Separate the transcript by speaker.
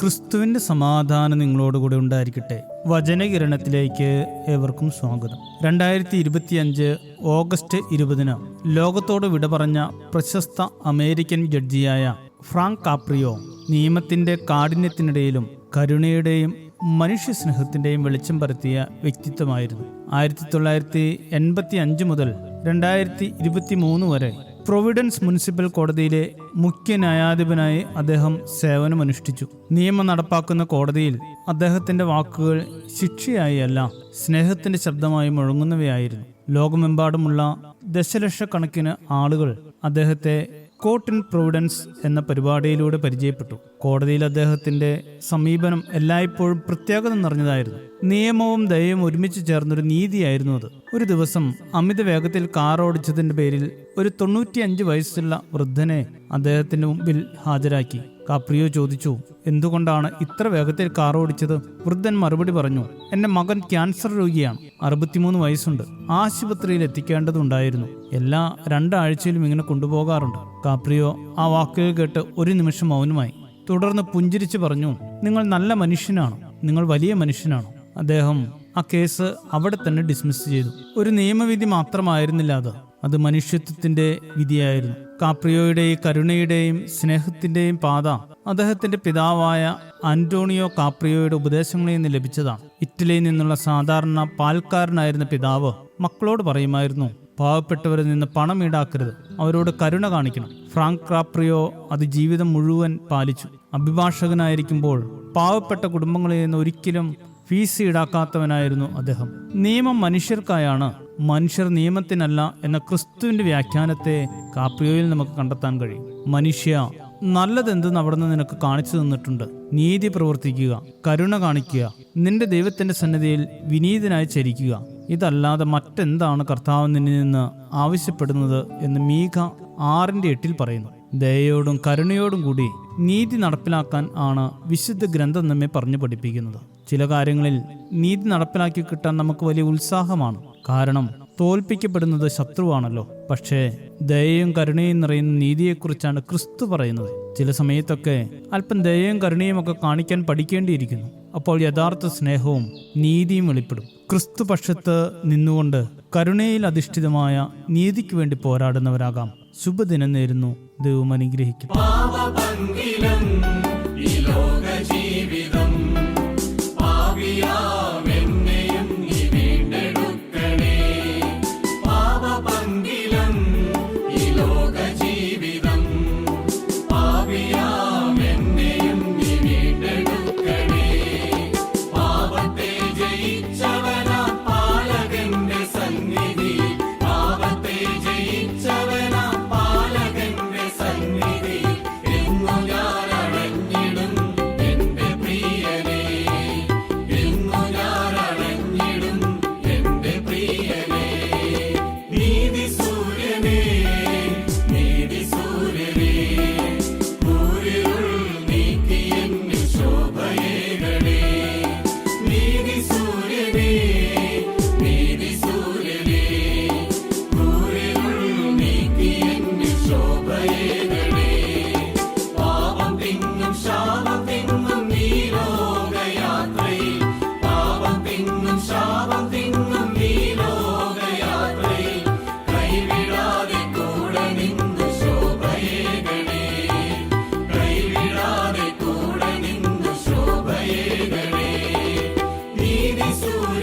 Speaker 1: ക്രിസ്തുവിന്റെ സമാധാനം നിങ്ങളോടുകൂടെ ഉണ്ടായിരിക്കട്ടെ. വചനകിരണത്തിലേക്ക് ഏവർക്കും സ്വാഗതം. 2025 ഓഗസ്റ്റ് 20 ലോകത്തോട് വിട പറഞ്ഞ പ്രശസ്ത അമേരിക്കൻ ജഡ്ജിയായ ഫ്രാങ്ക് കാപ്രിയോ നിയമത്തിന്റെ കാഠിന്യത്തിനിടയിലും കരുണയുടെയും മനുഷ്യസ്നേഹത്തിന്റെയും വെളിച്ചം പരത്തിയ വ്യക്തിത്വമായിരുന്നു. 1985 മുതൽ 2023 വരെ പ്രൊവിഡൻസ് മുനിസിപ്പൽ കോടതിയിലെ മുഖ്യ ന്യായാധിപനായി അദ്ദേഹം സേവനമനുഷ്ഠിച്ചു. നിയമം നടപ്പാക്കുന്ന കോടതിയിൽ അദ്ദേഹത്തിന്റെ വാക്കുകൾ ശിക്ഷയായി അല്ല, സ്നേഹത്തിന്റെ ശബ്ദമായി മുഴങ്ങുന്നവയായിരുന്നു. ലോകമെമ്പാടുമുള്ള ദശലക്ഷക്കണക്കിന് ആളുകൾ അദ്ദേഹത്തെ കോർട്ട് ഇൻ പ്രൊവിഡൻസ് എന്ന പരിപാടിയിലൂടെ പരിചയപ്പെട്ടു. കോടതിയിൽ അദ്ദേഹത്തിന്റെ സമീപനം എല്ലായ്പ്പോഴും പ്രത്യേകത നിറഞ്ഞതായിരുന്നു. നിയമവും ദയവും ഒരുമിച്ച് ചേർന്നൊരു നീതിയായിരുന്നു അത്. ഒരു ദിവസം അമിത വേഗത്തിൽ കാർ ഓടിച്ചതിന്റെ പേരിൽ ഒരു 95 വയസ്സുള്ള വൃദ്ധനെ അദ്ദേഹത്തിന്റെ മുമ്പിൽ ഹാജരാക്കി. കാപ്രിയോ ചോദിച്ചു, എന്തുകൊണ്ടാണ് ഇത്ര വേഗത്തിൽ കാർ ഓടിച്ചത്? വൃദ്ധൻ മറുപടി പറഞ്ഞു, എന്റെ മകൻ ക്യാൻസർ രോഗിയാണ്, 63 വയസ്സുണ്ട്, ആശുപത്രിയിൽ എത്തിക്കേണ്ടതുണ്ടായിരുന്നു, എല്ലാ 2 ആഴ്ചയിലും ഇങ്ങനെ കൊണ്ടുപോകാറുണ്ട്. കാപ്രിയോ ആ വാക്കുകൾ കേട്ട് ഒരു നിമിഷം മൗനമായി. തുടർന്ന് പുഞ്ചിരിച്ച് പറഞ്ഞു, നിങ്ങൾ നല്ല മനുഷ്യനാണ്, നിങ്ങൾ വലിയ മനുഷ്യനാണ്. അദ്ദേഹം ആ കേസ് അവിടെ തന്നെ ഡിസ്മിസ് ചെയ്തു. ഒരു നിയമവിധി മാത്രമായിരുന്നില്ല അത് മനുഷ്യത്വത്തിന്റെ വിധിയായിരുന്നു. കാപ്രിയോയുടെ കരുണയുടെയും സ്നേഹത്തിന്റെയും പാത അദ്ദേഹത്തിന്റെ പിതാവായ അന്റോണിയോ കാപ്രിയോയുടെ ഉപദേശങ്ങളിൽ നിന്ന് ലഭിച്ചതാണ്. ഇറ്റലിയിൽ നിന്നുള്ള സാധാരണ പാൽക്കാരനായിരുന്ന പിതാവ് മക്കളോട് പറയുമായിരുന്നു, പാവപ്പെട്ടവരിൽ നിന്ന് പണം ഈടാക്കരുത്, അവരോട് കരുണ കാണിക്കണം. ഫ്രാങ്ക് കാപ്രിയോ അത് ജീവിതം മുഴുവൻ പാലിച്ചു. അഭിഭാഷകനായിരിക്കുമ്പോൾ പാവപ്പെട്ട കുടുംബങ്ങളിൽ നിന്ന് ഒരിക്കലും ഫീസ് ഈടാക്കാത്തവനായിരുന്നു അദ്ദേഹം. നിയമം മനുഷ്യർക്കായാണ്, മനുഷ്യർ നിയമത്തിനല്ല എന്ന ക്രിസ്തുവിന്റെ വ്യാഖ്യാനത്തെ കാപ്രിയോയിൽ നമുക്ക് കണ്ടെത്താൻ കഴിയും. മനുഷ്യ, നല്ലതെന്തെന്ന് അവിടുന്ന് നിനക്ക് കാണിച്ചു തന്നിട്ടുണ്ട്. നീതി പ്രവർത്തിക്കുക, കരുണ കാണിക്കുക, നിന്റെ ദൈവത്തിന്റെ സന്നിധിയിൽ വിനീതനായി ചരിക്കുക. ഇതല്ലാതെ മറ്റെന്താണ് കർത്താവ് നിന്നിൽ നിന്ന് ആവശ്യപ്പെടുന്നത് എന്ന് മീഖ 6:8 പറയുന്നു. ദയയോടും കരുണയോടും കൂടി നീതി നടപ്പിലാക്കാൻ ആണ് വിശുദ്ധ ഗ്രന്ഥം നമ്മെ പറഞ്ഞു പഠിപ്പിക്കുന്നത്. ചില കാര്യങ്ങളിൽ നീതി നടപ്പിലാക്കി കിട്ടാൻ നമുക്ക് വലിയ ഉത്സാഹമാണ്, കാരണം തോൽപ്പിക്കപ്പെടുന്നത് ശത്രുവാണല്ലോ. പക്ഷേ ദയയും കരുണയും നിറയുന്ന നീതിയെക്കുറിച്ചാണ് ക്രിസ്തു പറയുന്നത്. ചില സമയത്തൊക്കെ അല്പം ദയയും കരുണയും ഒക്കെ കാണിക്കാൻ പഠിക്കേണ്ടിയിരിക്കുന്നു. അപ്പോൾ യഥാർത്ഥ സ്നേഹവും നീതിയും വെളിപ്പെടും. ക്രിസ്തു പക്ഷത്ത് നിന്നുകൊണ്ട് കരുണയിൽ അധിഷ്ഠിതമായ നീതിക്ക് വേണ്ടി പോരാടുന്നവരാകാം. ശുഭദിനം നേരുന്നു. ദൈവം അനുഗ്രഹിക്കും.
Speaker 2: നീതി സൂര്യനേ